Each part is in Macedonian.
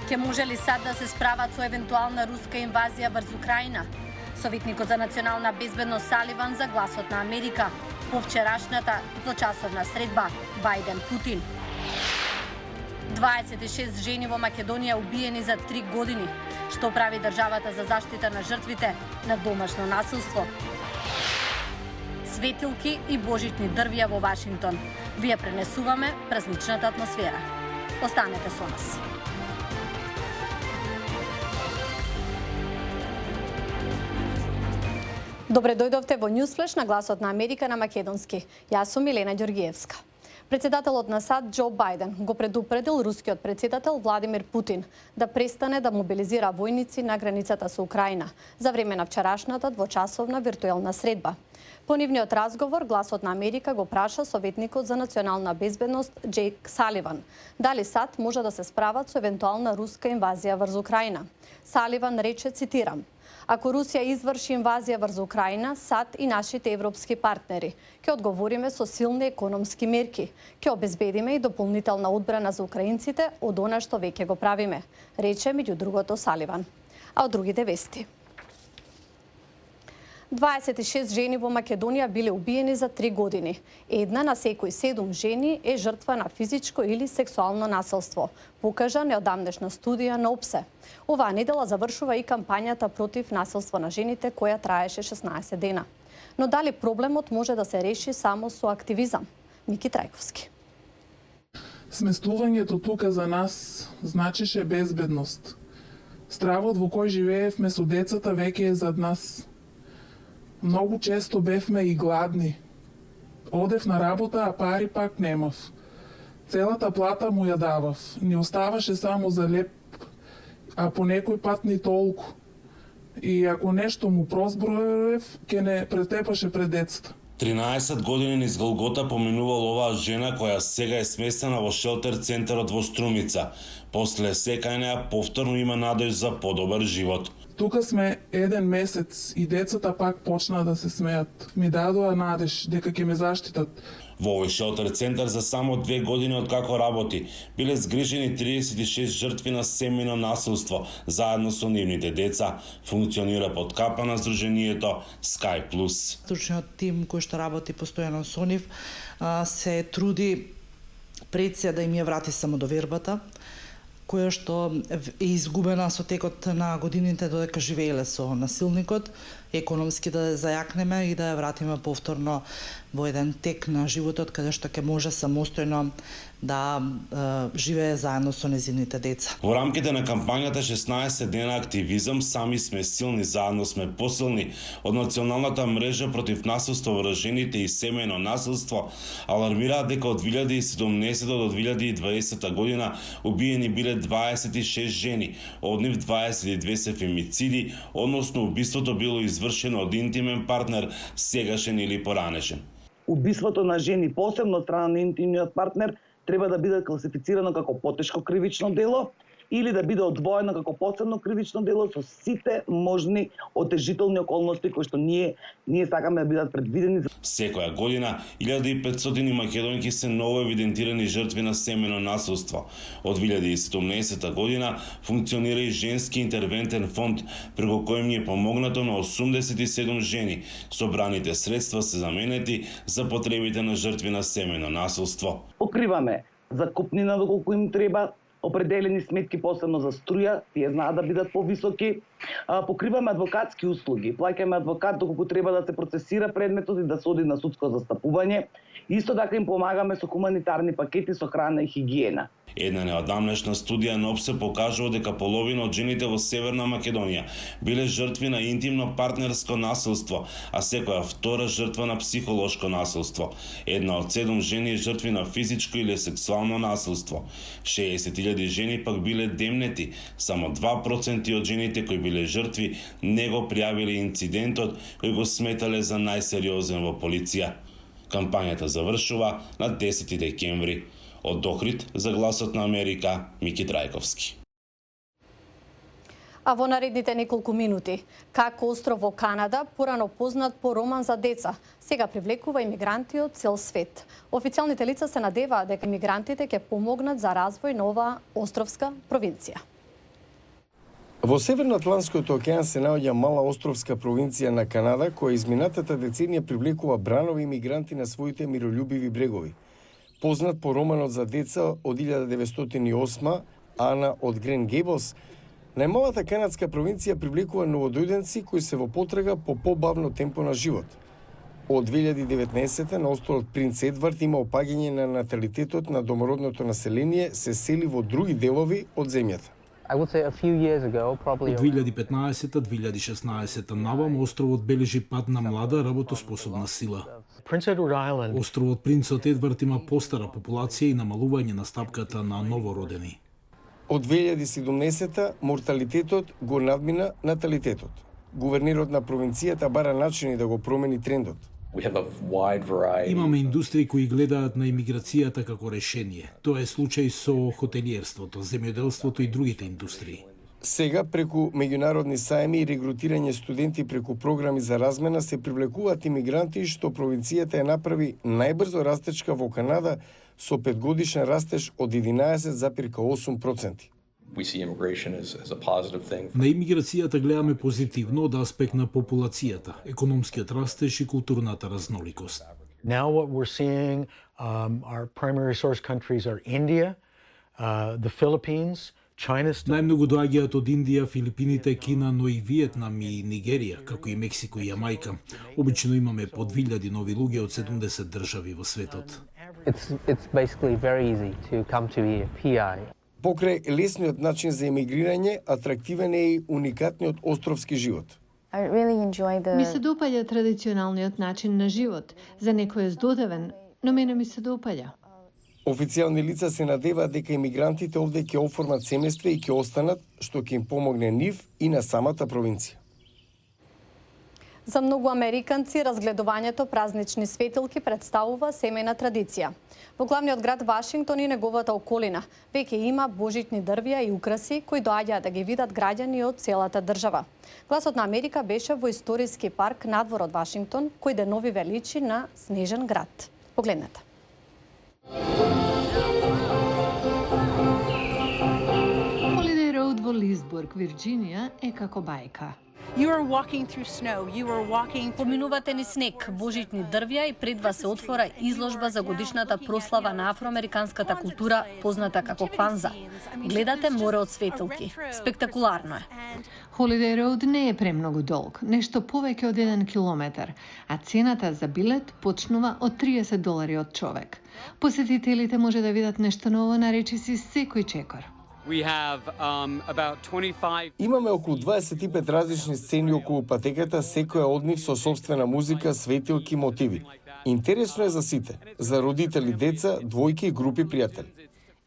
Ке може ли САД да се справат со евентуална руска инвазија врз Украина? Советникот за национална безбедност Саливан за гласот на Америка по вчерашната двочасовна средба Бајден-Путин. 26 жени во Македонија убиени за 3 години. Што прави државата за заштита на жртвите на домашно насилство? Светилки и божични дрвја во Вашингтон. Вие пренесуваме празничната атмосфера. Останете со нас. Добре дојдовте во Ньюсфлеш на гласот на Америка на македонски. Јас сум Милена Ѓоргиевска. Председателот на САД Џо Бајден го предупредил рускиот председател Владимир Путин да престане да мобилизира војници на границата со Украина за време на вчерашната двочасовна виртуелна средба. По нивниот разговор, гласот на Америка го праша советникот за национална безбедност Џейк Саливан дали САД може да се справат со евентуална руска инвазија врз Украина. Саливан рече, цитирам: "Ако Русија изврши инвазија врз Украина, САД и нашите европски партнери ќе одговориме со силни економски мерки, ќе обезбедиме и дополнителна одбрана за украинците од она што веќе го правиме", рече меѓу другото Саливан. А од другите вести. 26 жени во Македонија биле убиени за 3 години. Една на секој 7 жени е жртва на физичко или сексуално насилство, покажа неодамнешна студија на ОПСЕ. Оваа недела завршува и кампањата против насилство на жените, која траеше 16 дена. Но дали проблемот може да се реши само со активизам? Мики Трајковски. Сместувањето тука за нас значеше безбедност. Стравот во кој живеевме со децата веќе е зад нас. Многу често бевме и гладни. Одев на работа, а пари пак немав. Целата плата му ја давав. Не оставаше само за леп, а по некој пат ни толку. И ако нешто му прозброев, ке не претепаше пред децата. 13 години низ Голгота поминувал оваа жена која сега е сместена во шелтер центарот во Струмица. После секајнеа повторно има надеж за подобар живот. Тука сме 1 месец и децата пак почна да се смеат. Ми дадоа надеж дека ќе ме заштитат. Во овој шелтер центар за само 2 години од како работи, биле згрижени 36 жртви на семејно насилство, заедно со нивните деца. Функционира под капа на Сдруженијето Sky Plus. Стручниот тим кој што работи постојано со нив се труди пред се да им ја врати самодовербата, која што е изгубена со текот на годините додека живееле со насилникот, економски да ја зајакнеме и да ја вратиме повторно во еден тек на животот каде што ќе може самостојно да живее заедно со незините деца. Во рамките на кампањата 16 дена активизам Сами сме силни, заедно сме посилни од Националната мрежа против насилство врз жените и семејно насилство алармираат дека од 2017 до 2020 година убиени биле 26 жени, од нив 22 се фемициди, односно убиството било извршено од интимен партнер, сегашен или поранешен. Убиството на жени, посебно од страна на интимниот партнер, треба да биде класифицирано како потешко кривично дело или да биде одвоено како посебно кривично дело со сите можни отежителни околности кои што ние сакаме да бидат предвидени. Секоја година 1500 македонки се ново евидентирани жртви на семејно насилство. Од 2017 година функционира и женски интервентен фонд, преку кој им е помогнато на 87 жени. Собраните средства се заменети за потребите на жртви на семејно насилство. Покриваме закупнина доколку им треба, определени сметки посебно за струја, тие знаат да бидат повисоки. Покриваме адвокатски услуги, плаќаме адвокат доколку треба да се процесира предметот и да се оди на судско застапување. Исто така им помагаме со хуманитарни пакети со храна и хигиена. Една неодамнешна студија на ОПСЕ покажува дека половина од жените во Северна Македонија биле жртви на интимно партнерско насилство, а секоја втора жртва на психолошко насилство. Една од 7 жени е жртви на физичко или сексуално насилство. 60.000 жени пак биле демнети. Само 2% од жените кои биле жртви не го пријавиле инцидентот кој го сметале за најсериозен во полиција. Кампањата завршува на 10 декември. Од Охрид за гласот на Америка, Мики Трајковски. А во наредните неколку минути, како остров во Канада, порано познат по роман за деца, сега привлекува имигранти од цел свет. Официјалните лица се надеваат дека имигрантите ќе помогнат за развој на оваа островска провинција. Во Северноатлантскиот океан се наоѓа мала островска провинција на Канада, која изминатата деценија привлекува бранови имигранти на своите миролюбиви брегови. Познат по романот за деца од 1908, Ана од Грен Гейблс, најмалата канадска провинција привлекува новодојденци кои се во потрага по побавно темпо на живот. Од 2019 на островот Принц Едвард има опаѓање на наталитетот на домородното население, се сели во други делови од земјата. Од 2015-2016 навам островот бележи пад на млада работоспособна сила. Островот Принцот Едвард има постара популација и намалување на стапката на новородени. Од 2017 морталитетот го надмина наталитетот. Гувернерот на провинцијата бара начини да го промени трендот. Имаме индустрии кои гледаат на имиграцијата како решение. Тоа е случај со хотелиерството, земјоделството и другите индустрии. Сега, преку меѓународни сајми и регрутирање студенти преку програми за размена, се привлекуваат имигранти, што провинцијата ја направи најбрзо растечка во Канада со 5-годишен растеж од 11,8%. На имиграцијата гледаме позитивно од аспект на популацијата, економскиот растеж и културната разноликост. Now what we're seeing, our primary source countries are India, the Philippines, China. Најмногу доаѓаат од Индија, Филипините, Кина, но и Виетнам и Нигерија, како и Мексико и Јамајка. Обично имаме по 2000 нови луѓе од 70 држави во светот. It's basically very easy to come to here, PI. Покрај лесниот начин за емигрирање, атрактивен е и уникатниот островски живот. Ми се допаѓа традиционалниот начин на живот. За некој е здодевен, но мене ми се допаѓа. Официјални лица се надеваат дека емигрантите овде ќе оформат семејства и ќе останат, што ќе им помогне нив и на самата провинција. За многу американци, разгледувањето празнични светилки представува семејна традиција. Во главниот град Вашингтон и неговата околина веќе има божитни дрвја и украси кои доаѓаат да ги видат граѓани од целата држава. Гласот на Америка беше во историски парк надвор од Вашингтон, кој денови величи на снежен град. Погледнете. Holiday Road во Лисбург, Вирџинија е како бајка. Поминувате ни снег, божитни дрвја и пред вас се отвора изложба за годишната прослава на афроамериканската култура, позната како Кванза. Гледате море од светилки. Спектакуларно е. Holiday Road не е премногу долг, нешто повеќе од 1 километар, а цената за билет почнува од $30 од човек. Посетителите може да видат нешто ново на речиси секој чекор. Имаме околу 25 различни сцени околу патеката, секоја од нив со собствена музика, светилки, мотиви. Интересно е за сите, за родители, деца, двојки и групи пријатели.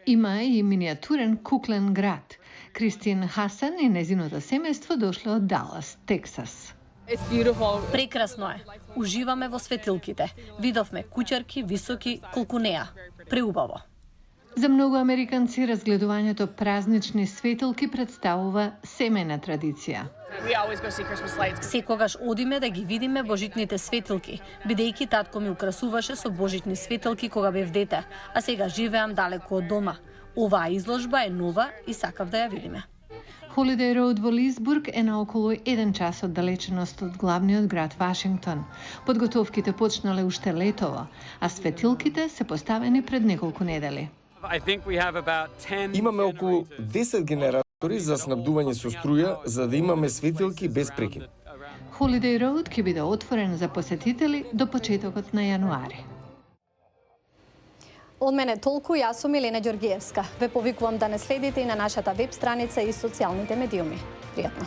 Има и миниатурен куклен град. Кристин Хасан и незиното семејство дошле од Далас, Тексас. Прекрасно е. Уживаме во светилките. Видовме куќарки, високи, колку неа. Преубаво. За многу американци разгледувањето празнични светилки представува семејна традиција. Секогаш одиме да ги видиме божитните светилки, бидејќи татко ми украсуваше со божитни светилки кога бев дете, а сега живеам далеку од дома. Оваа изложба е нова и сакав да ја видиме. Holiday Road во Лисбург е на околу 1 час оддалеченост од главниот град Вашингтон. Подготовките почнале уште летово, а светилките се поставени пред неколку недели. Имаме околу 10 генератори за снабдување со струја, за да имаме светилки без прекин. Holiday Road ќе биде отворен за посетители до почетокот на јануари. Од мене толку, јас сум Елена Ѓоргиевска. Ве повикувам да не следите и на нашата веб страница и социјалните медиуми. Пријатно!